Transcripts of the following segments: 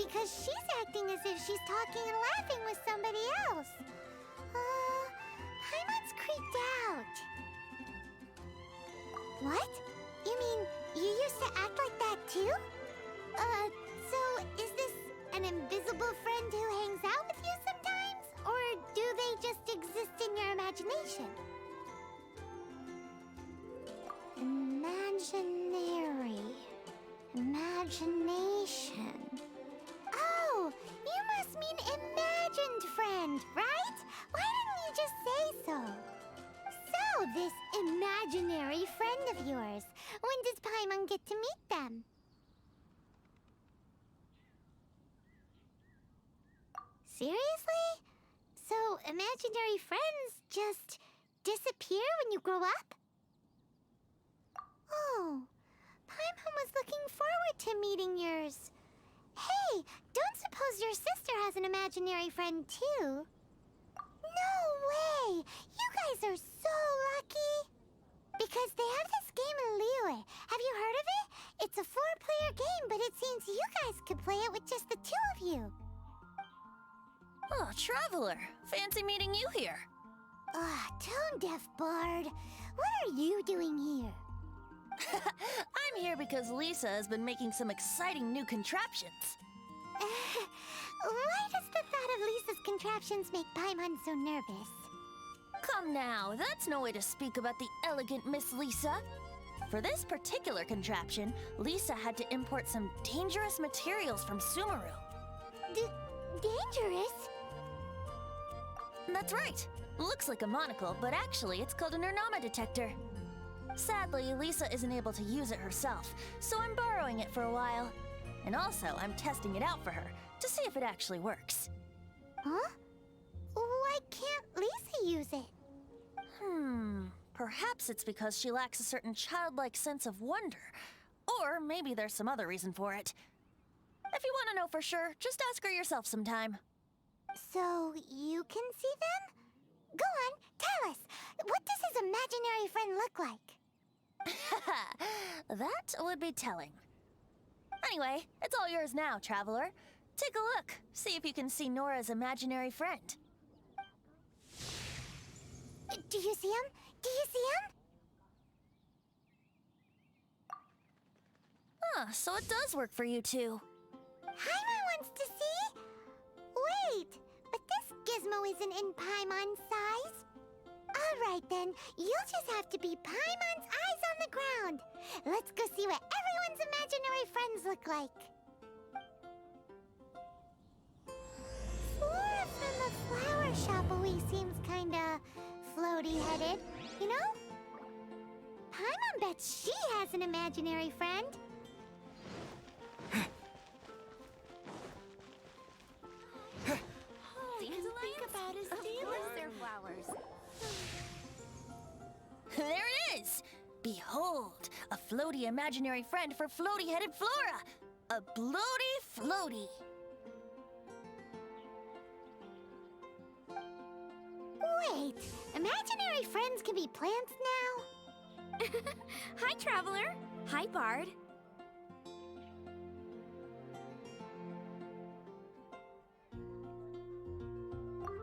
because she's acting as if she's talking and laughing with somebody else. Paimon's creeped out. What? You mean you used to act like that too? So is this an invisible friend who hangs out with you sometimes? Or do they just exist in your imagination? Imagination. Oh, you must mean imagined friend, right? Why didn't you just say so? So, this imaginary friend of yours, when does Paimon get to meet them? Seriously? So, imaginary friends just disappear when you grow up? Oh, Paimon was looking forward to meeting yours. Hey, don't suppose your sister has an imaginary friend too? No way! You guys are so lucky! Because they have this game in Liyue. Have you heard of it? It's a 4-player game, but it seems you guys could play it with just the 2 of you. Oh, Traveler! Fancy meeting you here. Tone-deaf bard. What are you doing here? I'm here because Lisa has been making some exciting new contraptions. Why does the thought of Lisa's contraptions make Paimon so nervous? Come now, that's no way to speak about the elegant Miss Lisa. For this particular contraption, Lisa had to import some dangerous materials from Sumeru. Dangerous? That's right. Looks like a monocle, but actually it's called an Urnama detector. Sadly, Lisa isn't able to use it herself, so I'm borrowing it for a while. And also, I'm testing it out for her, to see if it actually works. Huh? Why can't Lisa use it? Perhaps it's because she lacks a certain childlike sense of wonder. Or maybe there's some other reason for it. If you want to know for sure, just ask her yourself sometime. So, you can see them? Go on, tell us. What does his imaginary friend look like? That would be telling. Anyway, it's all yours now, Traveler. Take a look. See if you can see Nora's imaginary friend. Do you see him? Do you see him? So it does work for you two. Paimon wants to see? Wait, but this gizmo isn't in Paimon's size. All right then, you'll just have to be Paimon's eyes on the ground. Let's go see what everyone's imaginary friends look like. Flora from the flower shop always seems kinda floaty-headed, you know? Paimon bets she has an imaginary friend. There it is! Behold, a floaty imaginary friend for floaty-headed Flora! A bloaty floaty! Wait, imaginary friends can be plants now? Hi, Traveler. Hi, Bard.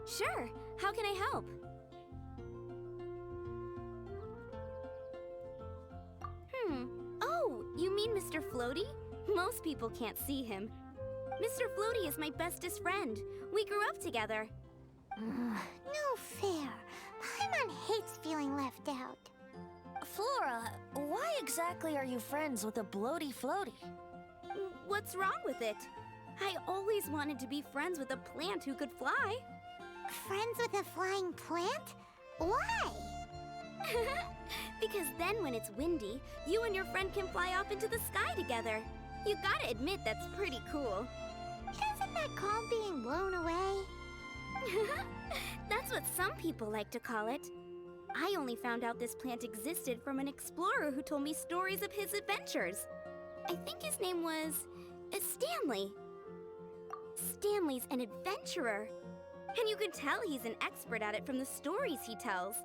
Sure, how can I help? Oh, you mean Mr. Floaty? Most people can't see him. Mr. Floaty is my bestest friend. We grew up together. No fair. Paimon hates feeling left out. Flora, why exactly are you friends with a bloaty floaty? What's wrong with it? I always wanted to be friends with a plant who could fly. Friends with a flying plant? Why? Because then when it's windy, you and your friend can fly off into the sky together. You gotta admit that's pretty cool. Isn't that called being blown away? That's what some people like to call it. I only found out this plant existed from an explorer who told me stories of his adventures. I think his name was Stanley. Stanley's an adventurer. And you can tell he's an expert at it from the stories he tells.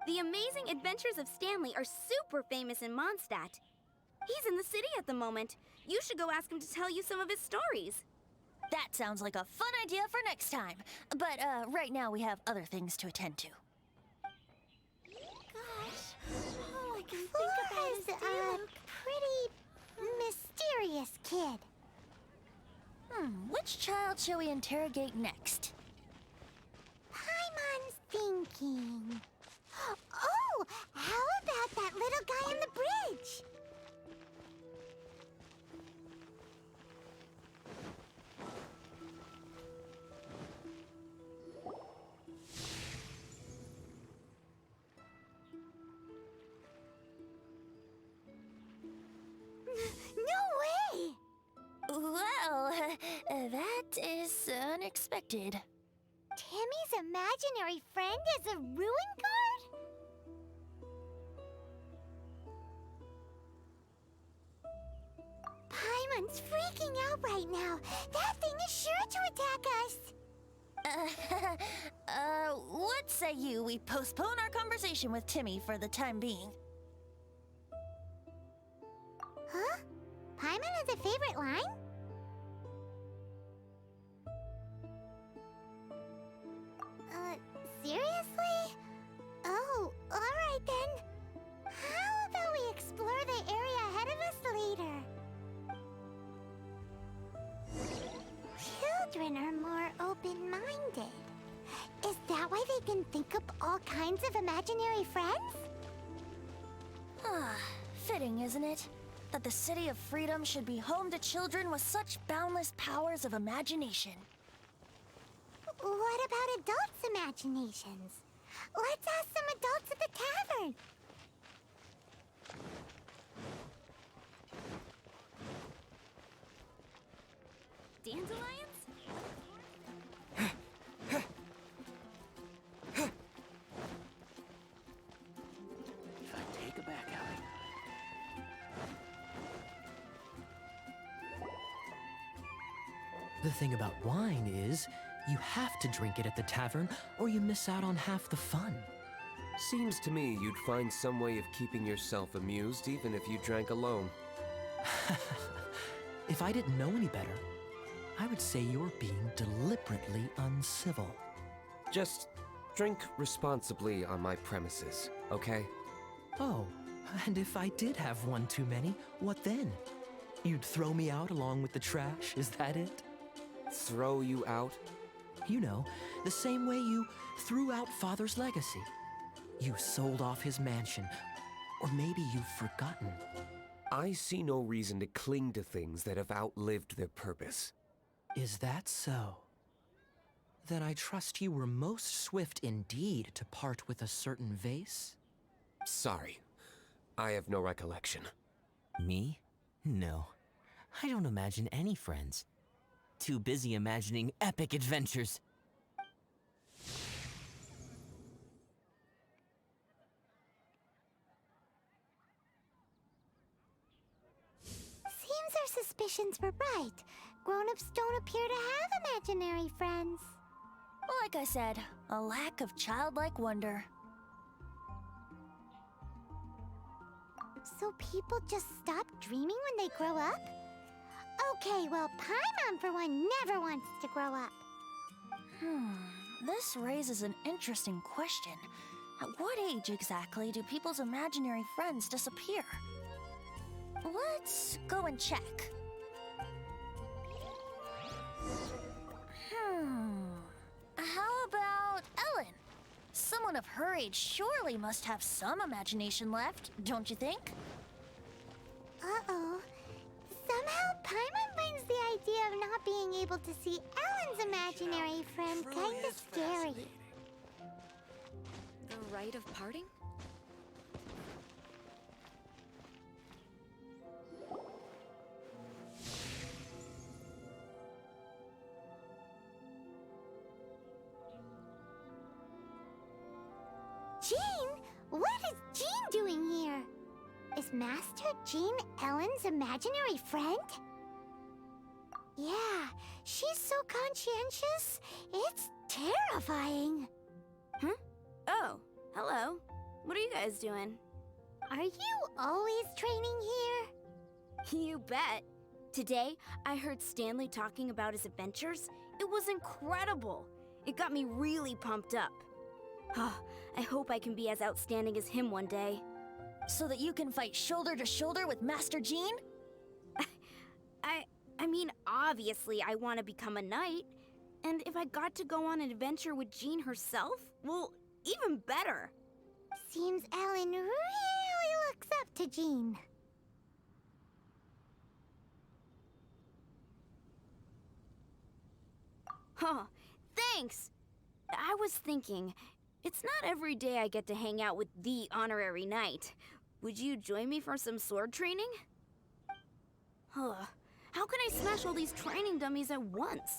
The amazing adventures of Stanley are super famous in Mondstadt. He's in the city at the moment. You should go ask him to tell you some of his stories. That sounds like a fun idea for next time. But right now we have other things to attend to. Gosh, all I can think Flora's about is a pretty mysterious kid. Which child shall we interrogate next? Paimon's thinking. Oh, how about that little guy on the bridge? No way! Well, that is unexpected. Timmy's imaginary friend is a ruin guard? Paimon's freaking out right now. That thing is sure to attack us. What say you we postpone our conversation with Timmy for the time being? Huh? Paimon has a favorite line? Seriously? Oh, alright then. How about we explore the area ahead of us later? Children are more open-minded. Is that why they can think up all kinds of imaginary friends? Fitting, isn't it? That the City of Freedom should be home to children with such boundless powers of imagination. What about adults' imaginations? Let's ask some adults at the tavern. Dandelions? If I take a back alley. The thing about wine is, you have to drink it at the tavern, or you miss out on half the fun. Seems to me you'd find some way of keeping yourself amused even if you drank alone. If I didn't know any better, I would say you're being deliberately uncivil. Just drink responsibly on my premises, okay? Oh, and if I did have one too many, what then? You'd throw me out along with the trash, is that it? Throw you out? You know, the same way you threw out Father's legacy. You sold off his mansion, or maybe you've forgotten. I see no reason to cling to things that have outlived their purpose. Is that so? Then I trust you were most swift indeed to part with a certain vase? Sorry, I have no recollection. Me? No. I don't imagine any friends. Too busy imagining epic adventures. Seems our suspicions were right. Grown-ups don't appear to have imaginary friends. Well, like I said, a lack of childlike wonder. So people just stop dreaming when they grow up? Okay, well, Paimon, for one, never wants to grow up. This raises an interesting question. At what age exactly do people's imaginary friends disappear? Let's go and check. How about Ellen? Someone of her age surely must have some imagination left, don't you think? Uh-oh. Somehow, Paimon finds the idea of not being able to see Ellen's imaginary friend kinda scary. The rite of parting? Jean? What is Jean doing here? Is Master Jean Ellen's imaginary friend? Yeah, she's so conscientious, it's terrifying. Oh, hello. What are you guys doing? Are you always training here? You bet. Today, I heard Stanley talking about his adventures. It was incredible. It got me really pumped up. I hope I can be as outstanding as him one day. So that you can fight shoulder to shoulder with Master Jean? I mean, obviously I want to become a knight. And if I got to go on an adventure with Jean herself, well, even better. Seems Ellen really looks up to Jean. Huh, thanks! I was thinking, it's not every day I get to hang out with the honorary knight. Would you join me for some sword training? How can I smash all these training dummies at once?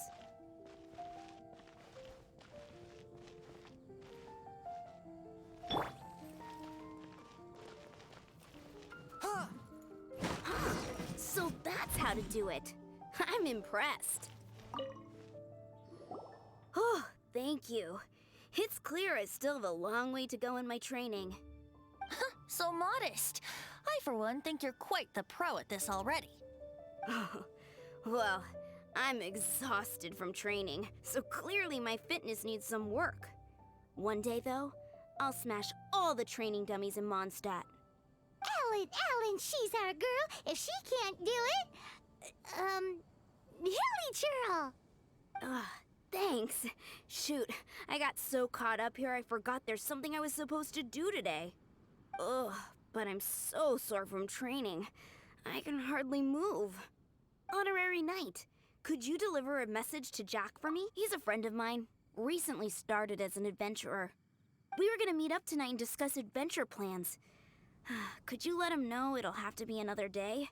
So that's how to do it. I'm impressed. Oh, thank you. It's clear I still have a long way to go in my training. So modest. I, for one, think you're quite the pro at this already. Well, I'm exhausted from training, so clearly my fitness needs some work. One day, though, I'll smash all the training dummies in Mondstadt. Ellen, she's our girl. If she can't do it, Hilly Churl. Thanks. Shoot, I got so caught up here I forgot there's something I was supposed to do today. Ugh, but I'm so sore from training. I can hardly move. Honorary Knight, could you deliver a message to Jack for me? He's a friend of mine, recently started as an adventurer. We were gonna meet up tonight and discuss adventure plans. Could you let him know it'll have to be another day?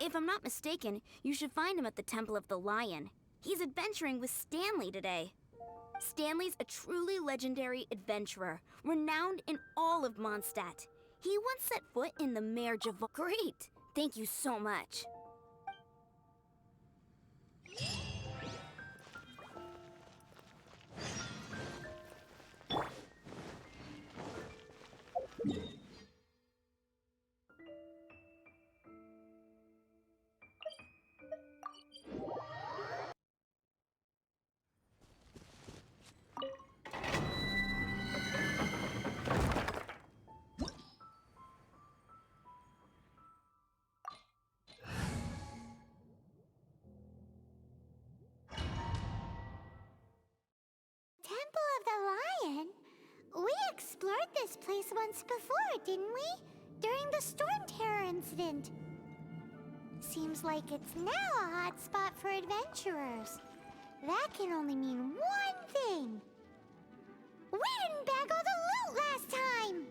If I'm not mistaken, you should find him at the Temple of the Lion. He's adventuring with Stanley today. Stanley's a truly legendary adventurer, renowned in all of Mondstadt. He once set foot in the Mare Javon. Great! Thank you so much. Temple of the Lion? We explored this place once before, didn't we? During the Storm Terror incident. Seems like it's now a hot spot for adventurers. That can only mean one thing. We didn't bag all the loot last time!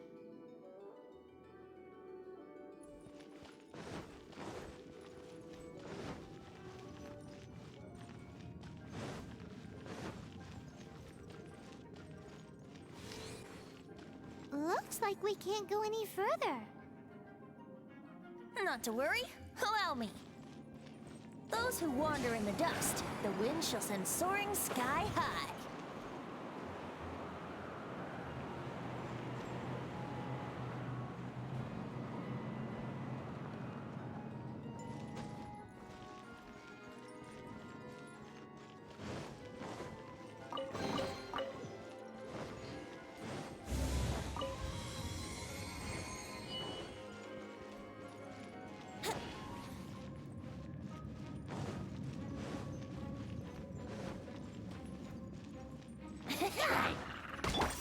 Looks like we can't go any further. Not to worry. Allow me. Those who wander in the dust, the wind shall send soaring sky high.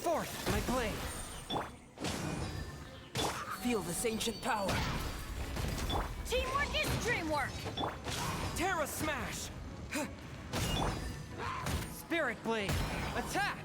Forth, my blade! Feel this ancient power! Teamwork is dreamwork! Terra Smash! Spirit Blade! Attack!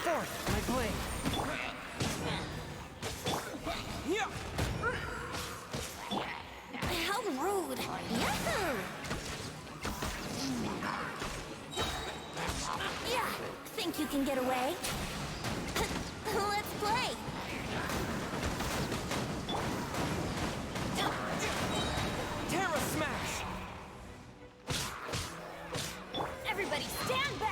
Forth, my blade! think you can get away? Let's play! Terra Smash! Everybody stand back!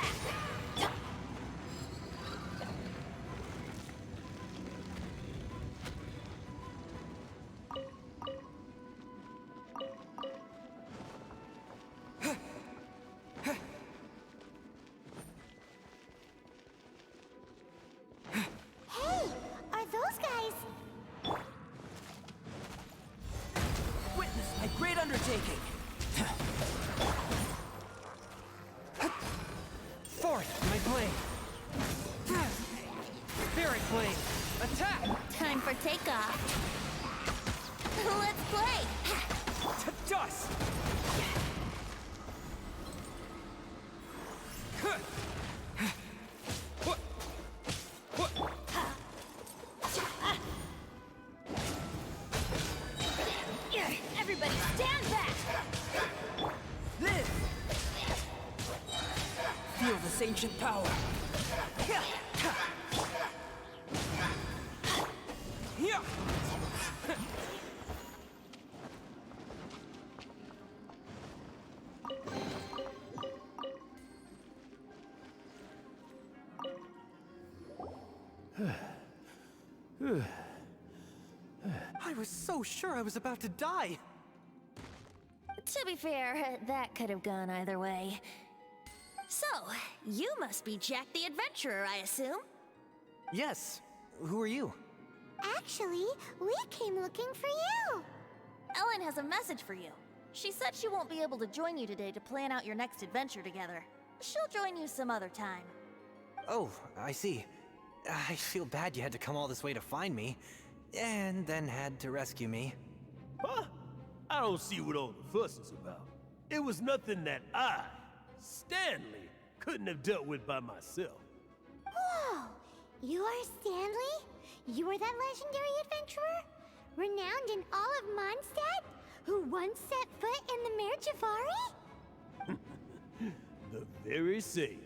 Hey, are those guys? Witness my great undertaking! Fourth, my blade! Spirit blade! Attack! Time for takeoff. Let's play! To dust! Everybody stand back! Live! Feel this ancient power. I was so sure I was about to die. To be fair, that could have gone either way. So, you must be Jack the Adventurer, I assume? Yes. Who are you? Actually, we came looking for you. Ellen has a message for you. She said she won't be able to join you today to plan out your next adventure together. She'll join you some other time. Oh, I see. I feel bad you had to come all this way to find me, and then had to rescue me. Huh? I don't see what all the fuss is about. It was nothing that I, Stanley, couldn't have dealt with by myself. Whoa! You are Stanley? You are that legendary adventurer? Renowned in all of Mondstadt? Who once set foot in the Mare Javari? The very same.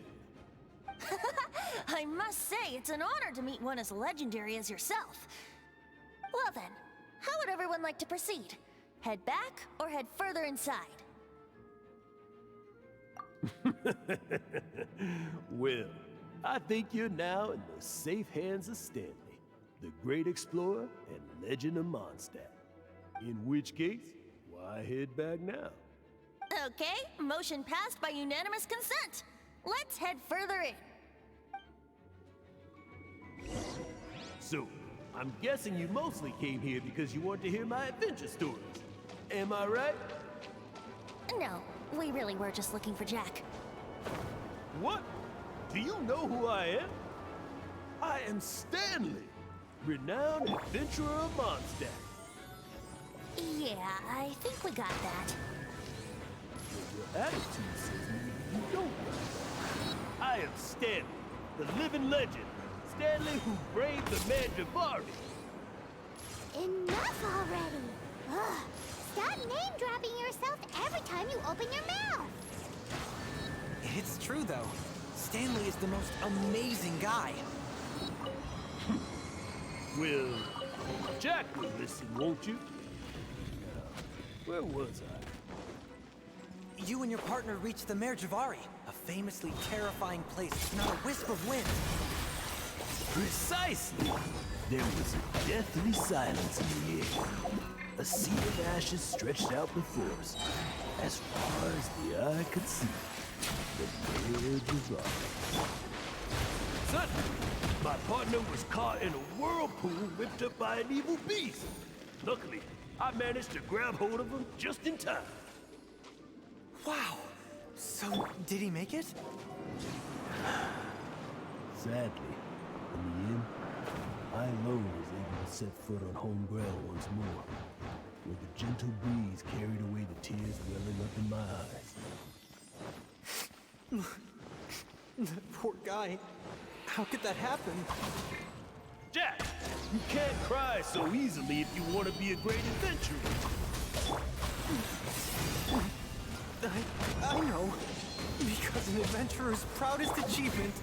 I must say, it's an honor to meet one as legendary as yourself. Well then, how would everyone like to proceed? Head back or head further inside? Well, I think you're now in the safe hands of Stanley, the great explorer and legend of Mondstadt. In which case, why head back now? Okay, motion passed by unanimous consent. Let's head further in. So, I'm guessing you mostly came here because you want to hear my adventure stories. Am I right? No, we really were just looking for Jack. What? Do you know who I am? I am Stanley, renowned adventurer of Mondstadt. Yeah, I think we got that. But your attitude says maybe you don't. I am Stanley, the living legend. Stanley who braved the Mare Javari. Enough already! Ugh! Stop name-dropping yourself every time you open your mouth! It's true, though. Stanley is the most amazing guy. Well, Jack will listen, won't you? Now, where was I? You and your partner reached the Mare Javari, a famously terrifying place with not a wisp of wind. Precisely! There was a deathly silence in the air. A sea of ashes stretched out before us, as far as the eye could see. The Mare Javari. Suddenly, my partner was caught in a whirlpool whipped up by an evil beast. Luckily, I managed to grab hold of him just in time. Wow. So, did he make it? Sadly, in the end, I alone was able to set foot on home ground once more, where the gentle breeze carried away the tears welling up in my eyes. That poor guy. How could that happen? Jack, you can't cry so easily if you want to be a great adventurer. I know. Because an adventurer's proudest achievement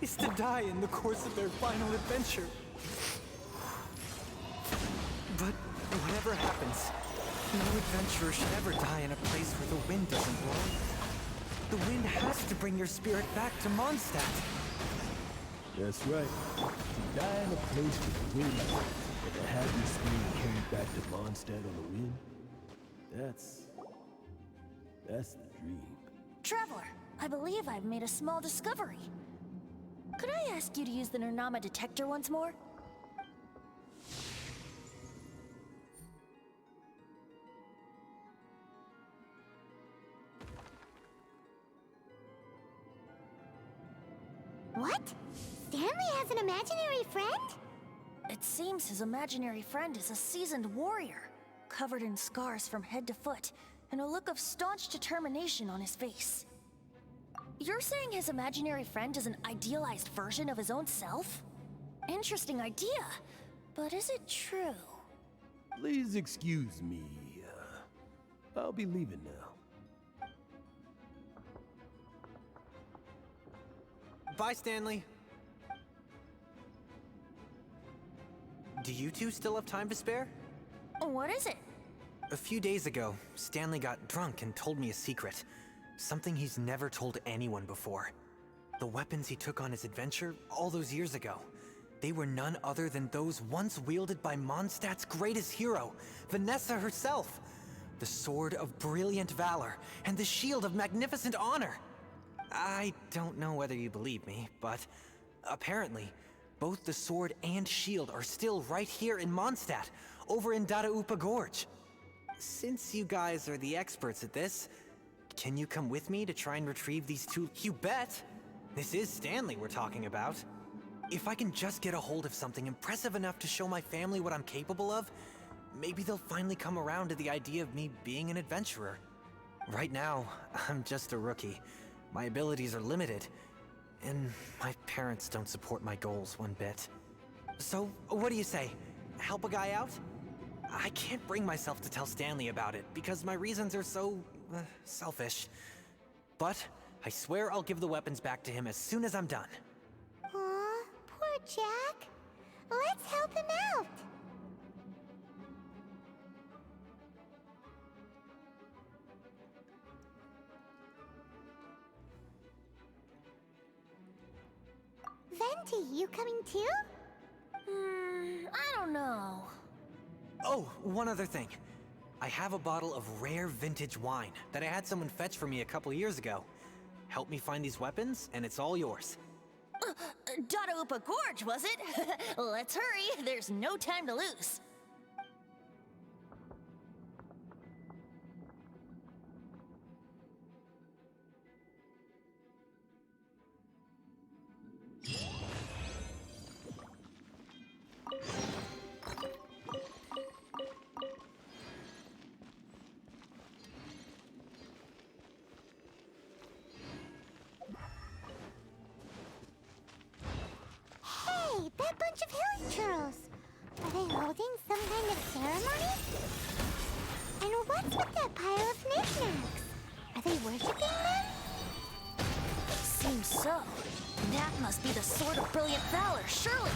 is to die in the course of their final adventure. But whatever happens, no adventurer should ever die in a place where the wind doesn't blow. The wind has to bring your spirit back to Mondstadt. That's right. To die in a place with the wind, and to have your spirit carried back to Mondstadt on the wind, that's the dream. Traveler, I believe I've made a small discovery. Could I ask you to use the Nernama detector once more? What? Stanley has an imaginary friend? It seems his imaginary friend is a seasoned warrior, covered in scars from head to foot, and a look of staunch determination on his face. You're saying his imaginary friend is an idealized version of his own self? Interesting idea, but is it true? Please excuse me. I'll be leaving now. Bye, Stanley. Do you two still have time to spare? What is it? A few days ago, Stanley got drunk and told me a secret. Something he's never told anyone before. The weapons he took on his adventure all those years ago, they were none other than those once wielded by Mondstadt's greatest hero, Vanessa herself. The sword of brilliant valor and the shield of magnificent honor. I don't know whether you believe me, but apparently, both the sword and shield are still right here in Mondstadt, over in Dadaupa Gorge. Since you guys are the experts at this, can you come with me to try and retrieve these two? You bet! This is Stanley we're talking about. If I can just get a hold of something impressive enough to show my family what I'm capable of, maybe they'll finally come around to the idea of me being an adventurer. Right now, I'm just a rookie. My abilities are limited, and my parents don't support my goals one bit. So, what do you say? Help a guy out? I can't bring myself to tell Stanley about it, because my reasons are so, selfish. But I swear I'll give the weapons back to him as soon as I'm done. Aw, poor Jack. Let's help him out. Venti, you coming too? I don't know. Oh, one other thing. I have a bottle of rare vintage wine that I had someone fetch for me a couple years ago. Help me find these weapons, and it's all yours. Dadaupa Gorge, was it? Let's hurry, there's no time to lose. Hey, that bunch of hilly churls. Are they holding some kind of ceremony? And what's with that pile of knickknacks? Are they worshipping them? Seems so. That must be the Sword of Brilliant Valor, surely.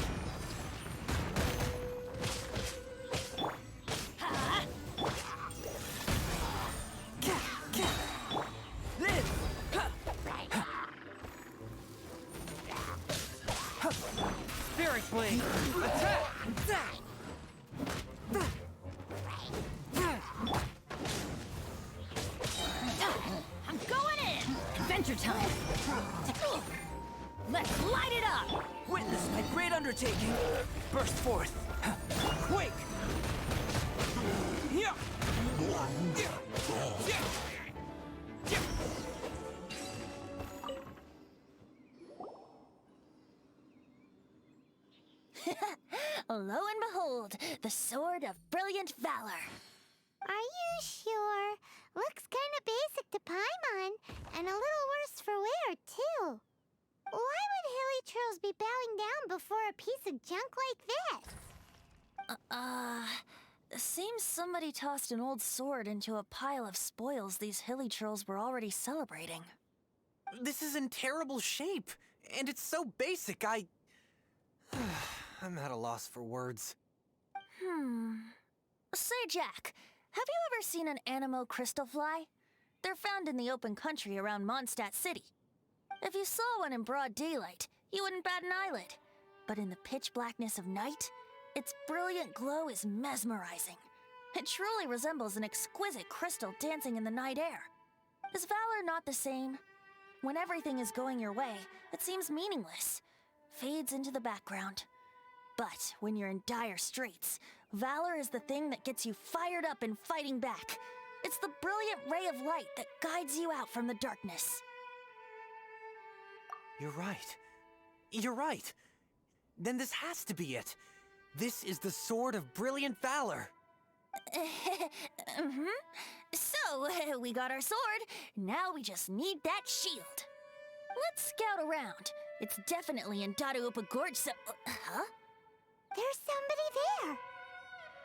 Spirit Blade! Attack! I'm going in! Adventure time! Let's light it up! Witness my great undertaking. Burst forth. Quake. Yeah. Lo and behold, the Sword of Brilliant Valor. Are you sure? Looks kind of basic to Paimon, and a little worse for wear, too. Why would hilly churls be bowing down before a piece of junk like this? Seems somebody tossed an old sword into a pile of spoils these hilly churls were already celebrating. This is in terrible shape. And it's so basic, I'm at a loss for words. Say, Jack, have you ever seen an anemo crystal fly? They're found in the open country around Mondstadt City. If you saw one in broad daylight, you wouldn't bat an eyelid. But in the pitch blackness of night, its brilliant glow is mesmerizing. It truly resembles an exquisite crystal dancing in the night air. Is valor not the same? When everything is going your way, it seems meaningless, fades into the background. But when you're in dire straits, valor is the thing that gets you fired up and fighting back. It's the brilliant ray of light that guides you out from the darkness. You're right. You're right. Then this has to be it. This is the Sword of Brilliant Valor. So, we got our sword. Now we just need that shield. Let's scout around. It's definitely in Dadaupa Gorge, so... Huh? There's somebody there.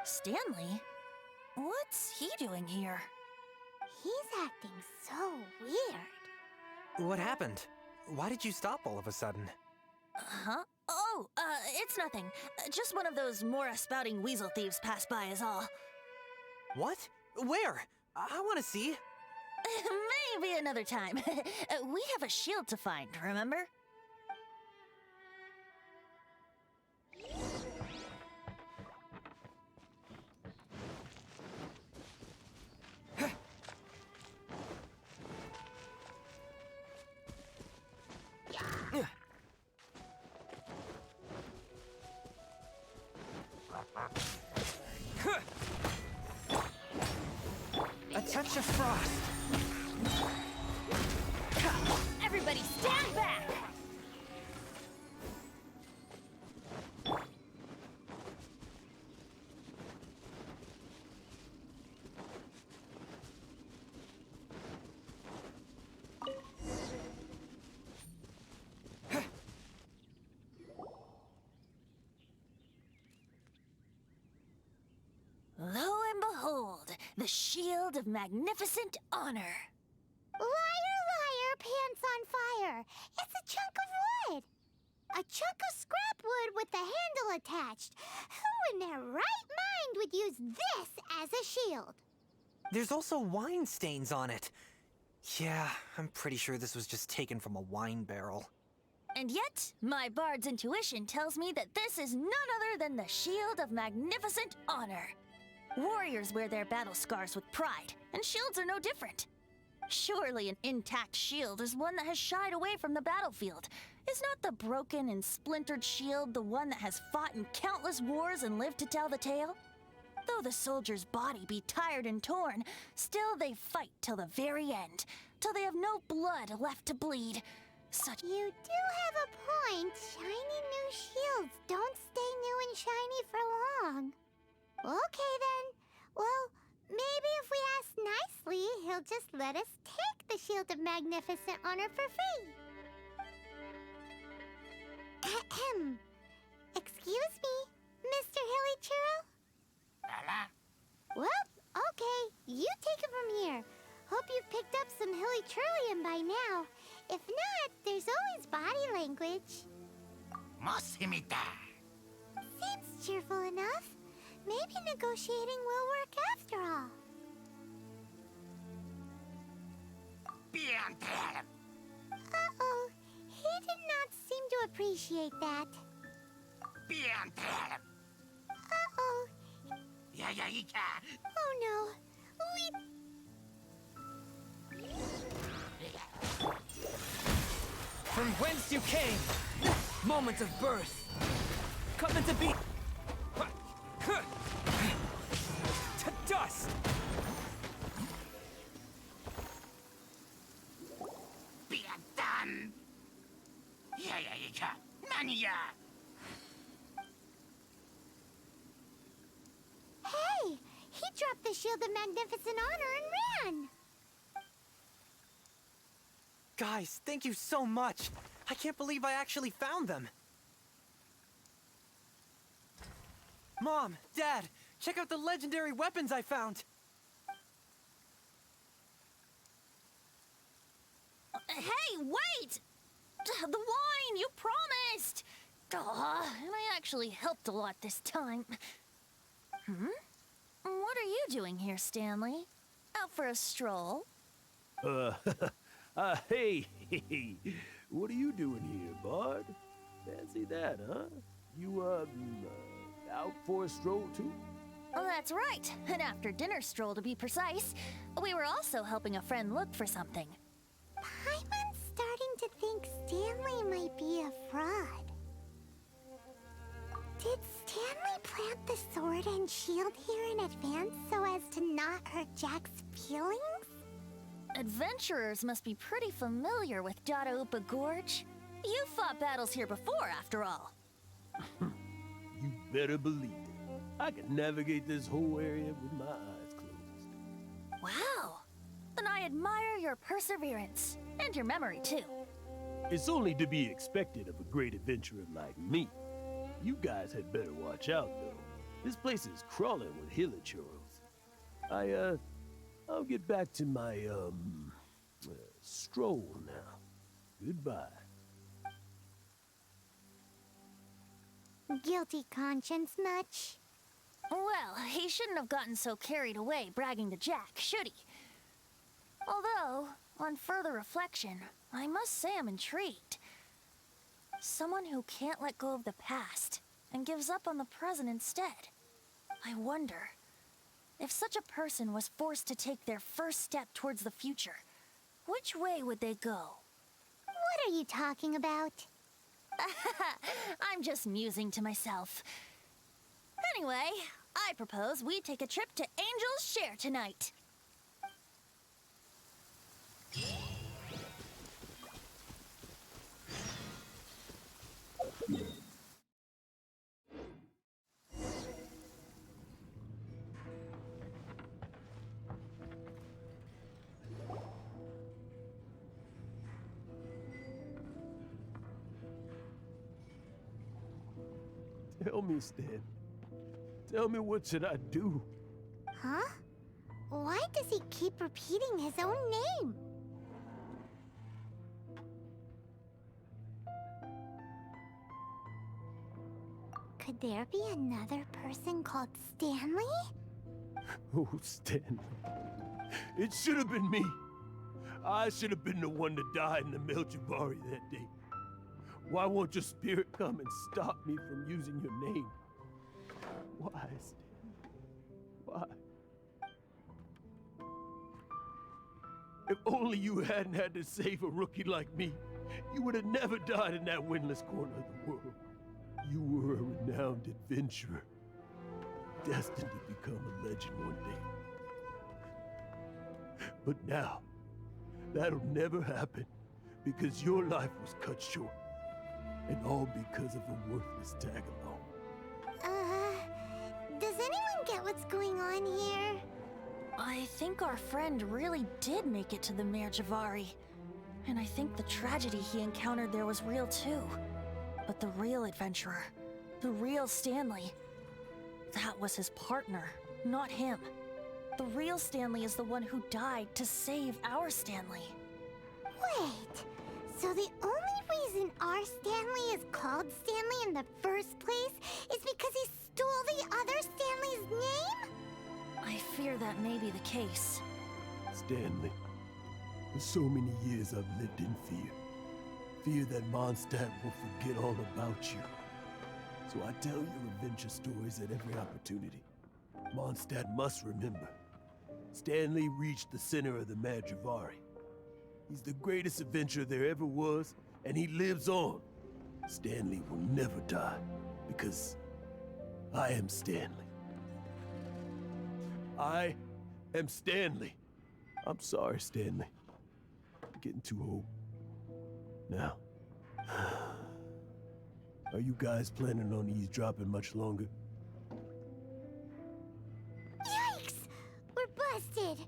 Stanley? What's he doing here? He's acting so weird. What happened? Why did you stop all of a sudden? Huh? Oh, it's nothing. Just one of those Mora spouting weasel thieves passed by is all. What? Where? I want to see. Maybe another time. We have a shield to find, remember? A touch of frost. Everybody stand back! Lo and behold, the shield of magnificent honor. Liar, liar, pants on fire. It's a chunk of wood. A chunk of scrap wood with the handle attached. Who in their right mind would use this as a shield? There's also wine stains on it. Yeah, I'm pretty sure this was just taken from a wine barrel. And yet, my bard's intuition tells me that this is none other than the shield of magnificent honor. Warriors wear their battle scars with pride, and shields are no different. Surely an intact shield is one that has shied away from the battlefield. Is not the broken and splintered shield the one that has fought in countless wars and lived to tell the tale? Though the soldier's body be tired and torn, still they fight till the very end, till they have no blood left to bleed. Such... You do have a point. Shiny new shields don't stay new and shiny for long. Okay then. Well, maybe if we ask nicely, he'll just let us take the Shield of Magnificent Honor for free. Ahem. Excuse me, Mr. Hilly Churro? Well, okay. You take it from here. Hope you've picked up some Hilly Churlian by now. If not, there's always body language. Seems cheerful enough. Maybe negotiating will work after all. Uh-oh. He did not seem to appreciate that. Uh-oh. Oh no. From whence you came, moment of birth, coming to be to dust. Hey! He dropped the Shield of Magnificent Honor and ran! Guys, thank you so much. I can't believe I actually found them. Mom, Dad, check out the legendary weapons I found. Hey, wait! The wine, you promised! Aw, and I actually helped a lot this time. What are you doing here, Stanley? Out for a stroll? Hey, what are you doing here, Bard? Fancy that, huh? You, out for a stroll too? Oh, that's right. An after-dinner stroll, to be precise. We were also helping a friend look for something. Paimon's starting to think Stanley might be a fraud. Did Stanley plant the sword and shield here in advance so as to not hurt Jack's feelings? Adventurers must be pretty familiar with Dada-Upa Gorge. You've fought battles here before, after all. You better believe it. I can navigate this whole area with my eyes closed. Wow. Then I admire your perseverance. And your memory, too. It's only to be expected of a great adventurer like me. You guys had better watch out, though. This place is crawling with hilichurls. I'll get back to my, stroll now. Goodbye. Guilty conscience much? Well, he shouldn't have gotten so carried away bragging to Jack, should he? Although, on further reflection, I must say I'm intrigued. Someone who can't let go of the past and gives up on the present instead. I wonder, if such a person was forced to take their first step towards the future, which way would they go? What are you talking about? I'm just musing to myself. Anyway, I propose we take a trip to Angel's Share tonight. Tell me, Stan. Tell me, what should I do? Huh? Why does he keep repeating his own name? Could there be another person called Stanley? Oh, Stanley. It should have been me. I should have been the one to die in the Melchivari that day. Why won't your spirit come and stop me from using your name? Why, Stanley? Why? If only you hadn't had to save a rookie like me, you would have never died in that windless corner of the world. You were a renowned adventurer, destined to become a legend one day. But now, that'll never happen, because your life was cut short, and all because of a worthless tag-along. Does anyone get what's going on here? I think our friend really did make it to the Merjavari. And I think the tragedy he encountered there was real too. But the real adventurer, the real Stanley, that was his partner, not him. The real Stanley is the one who died to save our Stanley. Wait, so the only reason our Stanley is called Stanley in the first place is because he stole the other Stanley's name? I fear that may be the case. Stanley, for so many years I've lived in fear. Fear that Mondstadt will forget all about you. So I tell your adventure stories at every opportunity. Mondstadt must remember. Stanley reached the center of the Merjavari. He's the greatest adventurer there ever was, and he lives on. Stanley will never die, because I am Stanley. I am Stanley. I'm sorry, Stanley. I'm getting too old. Now, are you guys planning on eavesdropping much longer? Yikes! We're busted!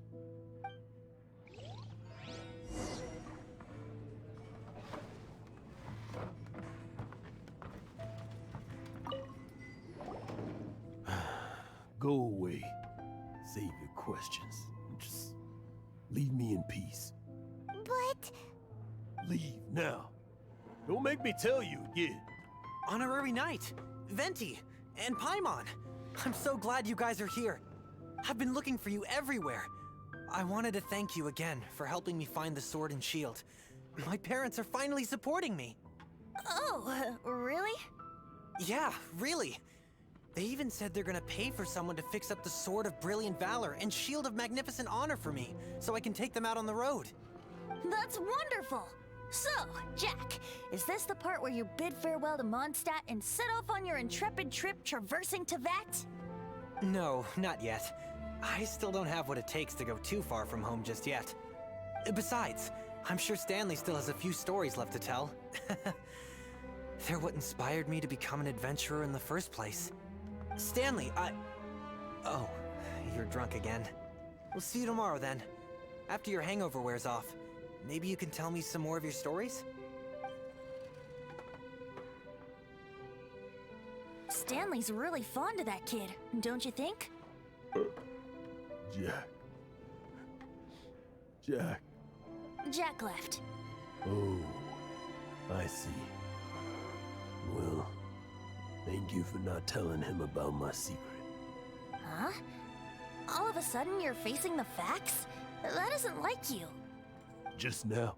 Go away. Save your questions. Just leave me in peace. But... Leave now. Don't make me tell you again. Honorary Knight, Venti, and Paimon. I'm so glad you guys are here. I've been looking for you everywhere. I wanted to thank you again for helping me find the sword and shield. My parents are finally supporting me. Oh, really? Yeah, really. They even said they're gonna pay for someone to fix up the Sword of Brilliant Valor and Shield of Magnificent Honor for me, so I can take them out on the road. That's wonderful! So, Jack, is this the part where you bid farewell to Mondstadt and set off on your intrepid trip traversing Tevat? No, not yet. I still don't have what it takes to go too far from home just yet. Besides, I'm sure Stanley still has a few stories left to tell. They're what inspired me to become an adventurer in the first place. Stanley, Oh, you're drunk again. We'll see you tomorrow then. After your hangover wears off. Maybe you can tell me some more of your stories? Stanley's really fond of that kid, don't you think? Jack. Jack. Jack left. Oh, I see. Well, thank you for not telling him about my secret. Huh? All of a sudden you're facing the facts? That isn't like you. Just now,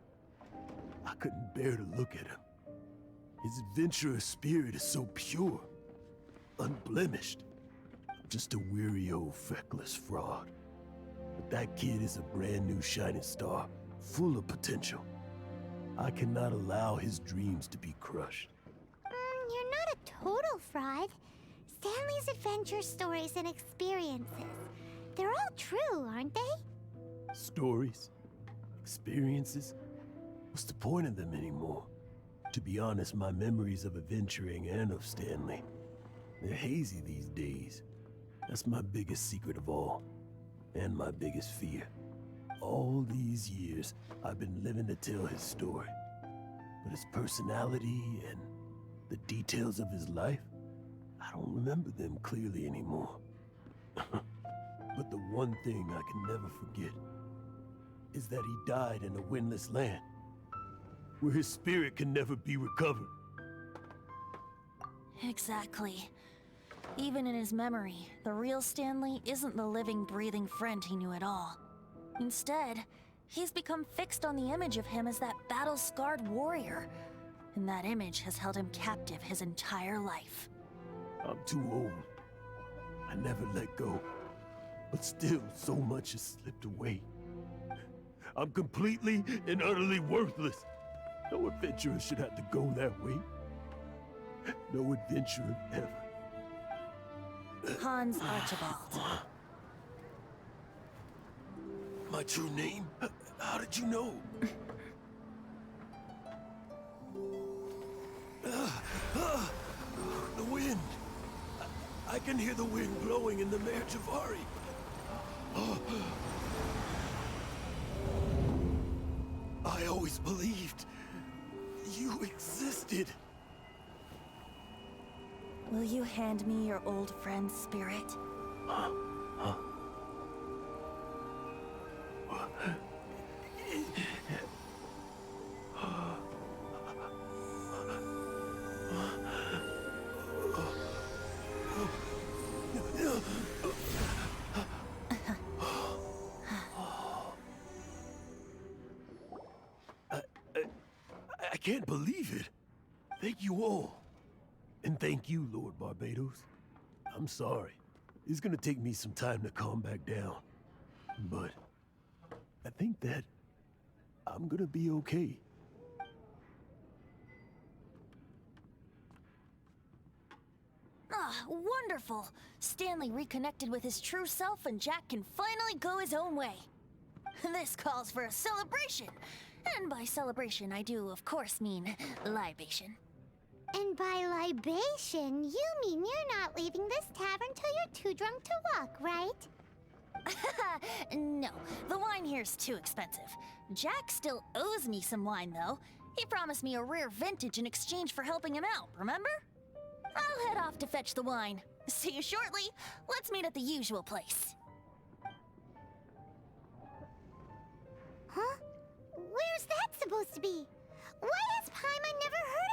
I couldn't bear to look at him. His adventurous spirit is so pure, unblemished. I'm just a weary old feckless fraud. But that kid is a brand new shining star, full of potential. I cannot allow his dreams to be crushed. You're not a total fraud. Stanley's adventure stories and experiences. They're all true, aren't they? Stories? Experiences? What's the point of them anymore? To be honest, my memories of adventuring and of Stanley, they're hazy these days. That's my biggest secret of all, and my biggest fear. All these years, I've been living to tell his story. But his personality and the details of his life, I don't remember them clearly anymore. But the one thing I can never forget is that he died in a windless land, where his spirit can never be recovered. Exactly. Even in his memory, the real Stanley isn't the living, breathing friend he knew at all. Instead, he's become fixed on the image of him as that battle-scarred warrior. And that image has held him captive his entire life. I'm too old. I never let go. But still, so much has slipped away. I'm completely and utterly worthless. No adventurer should have to go that way. No adventurer ever. Hans Archibald. My true name? How did you know? The wind. I can hear the wind blowing in the Mare Javari. I always believed you existed. Will you hand me your old friend's spirit? I can't believe it. Thank you all. And thank you, Lord Barbados. I'm sorry. It's gonna take me some time to calm back down. But I think that I'm gonna be okay. Ah, wonderful! Stanley reconnected with his true self and Jack can finally go his own way. This calls for a celebration. And by celebration, I do, of course, mean libation. And by libation, you mean you're not leaving this tavern till you're too drunk to walk, right? No, the wine here's too expensive. Jack still owes me some wine, though. He promised me a rare vintage in exchange for helping him out, remember? I'll head off to fetch the wine. See you shortly. Let's meet at the usual place. Huh? Where's that supposed to be? Why has Paimon never heard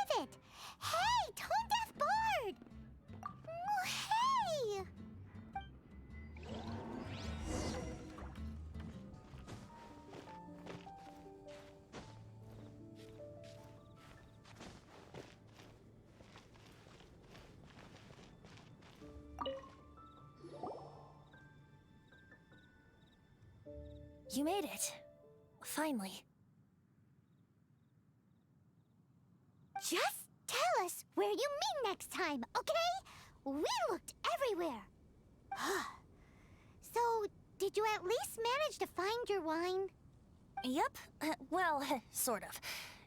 You made it. Finally. Just tell us where you meet next time, okay? We looked everywhere. So, did you at least manage to find your wine? Yep. Well, sort of.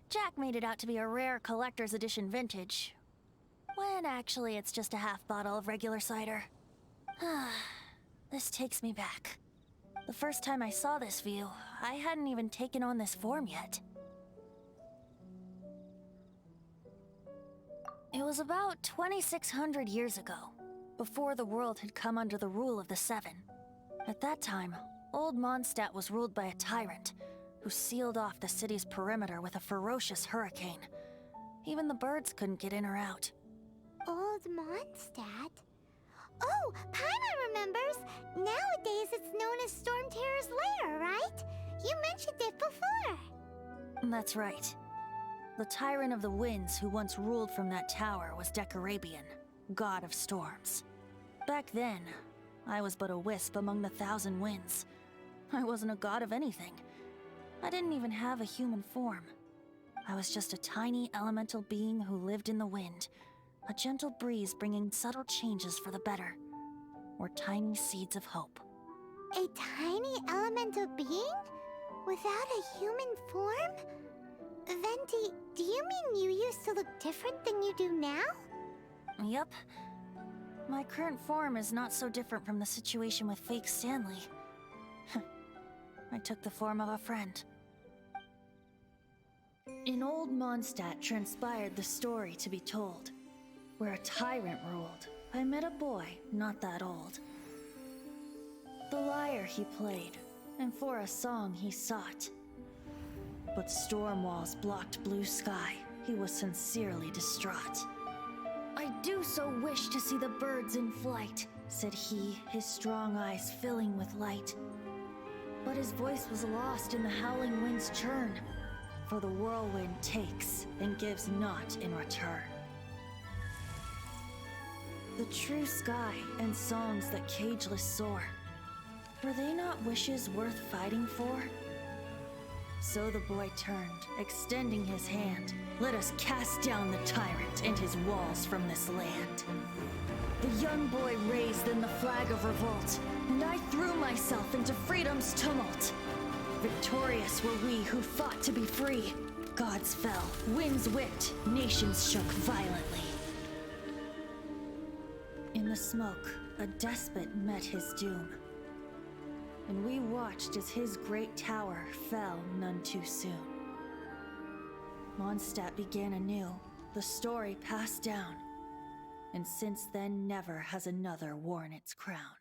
Jack made it out to be a rare collector's edition vintage, when actually it's just a half bottle of regular cider. This takes me back. The first time I saw this view, I hadn't even taken on this form yet. It was about 2,600 years ago, before the world had come under the rule of the Seven. At that time, old Mondstadt was ruled by a tyrant, who sealed off the city's perimeter with a ferocious hurricane. Even the birds couldn't get in or out. Old Mondstadt? Oh, Paimon remembers! Nowadays it's known as Storm Terror's lair, right? You mentioned it before. That's right. The tyrant of the winds who once ruled from that tower was Decarabian, god of storms. Back then, I was but a wisp among the thousand winds. I wasn't a god of anything. I didn't even have a human form. I was just a tiny elemental being who lived in the wind, a gentle breeze bringing subtle changes for the better, or tiny seeds of hope. A tiny elemental being? Without a human form? Venti, do you mean you used to look different than you do now? Yep. My current form is not so different from the situation with fake Stanley. I took the form of a friend. In old Mondstadt transpired the story to be told. Where a tyrant ruled, I met a boy not that old. The lyre he played, and for a song he sought. But storm walls blocked blue sky, he was sincerely distraught. I do so wish to see the birds in flight, said he, his strong eyes filling with light. But his voice was lost in the howling wind's churn, for the whirlwind takes and gives not in return. The true sky and songs that cageless soar, were they not wishes worth fighting for? So the boy turned, extending his hand. Let us cast down the tyrant and his walls from this land. The young boy raised then the flag of revolt, and I threw myself into freedom's tumult. Victorious were we who fought to be free. Gods fell, winds whipped, nations shook violently. In the smoke, a despot met his doom. And we watched as his great tower fell none too soon. Mondstadt began anew, the story passed down, and since then never has another worn its crown.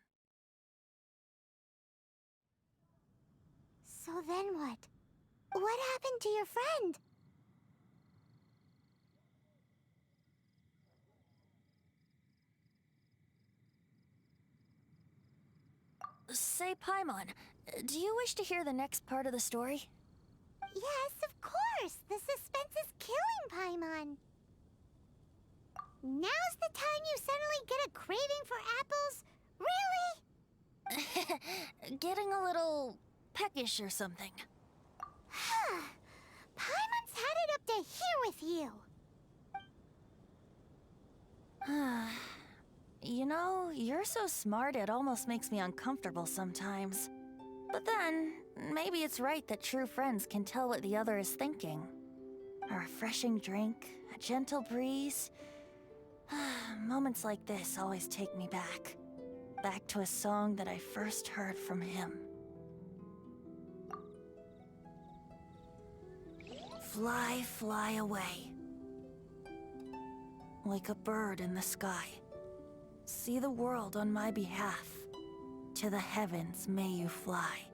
So then what? What happened to your friend? Say, Paimon, do you wish to hear the next part of the story? Yes, of course! The suspense is killing, Paimon! Now's the time you suddenly get a craving for apples? Really? Getting a little peckish or something. Paimon's had it up to here with you! You know, you're so smart it almost makes me uncomfortable sometimes. But then, maybe it's right that true friends can tell what the other is thinking. A refreshing drink, a gentle breeze. Moments like this always take me back. Back to a song that I first heard from him. Fly, fly away. Like a bird in the sky. See the world on my behalf. To the heavens may you fly.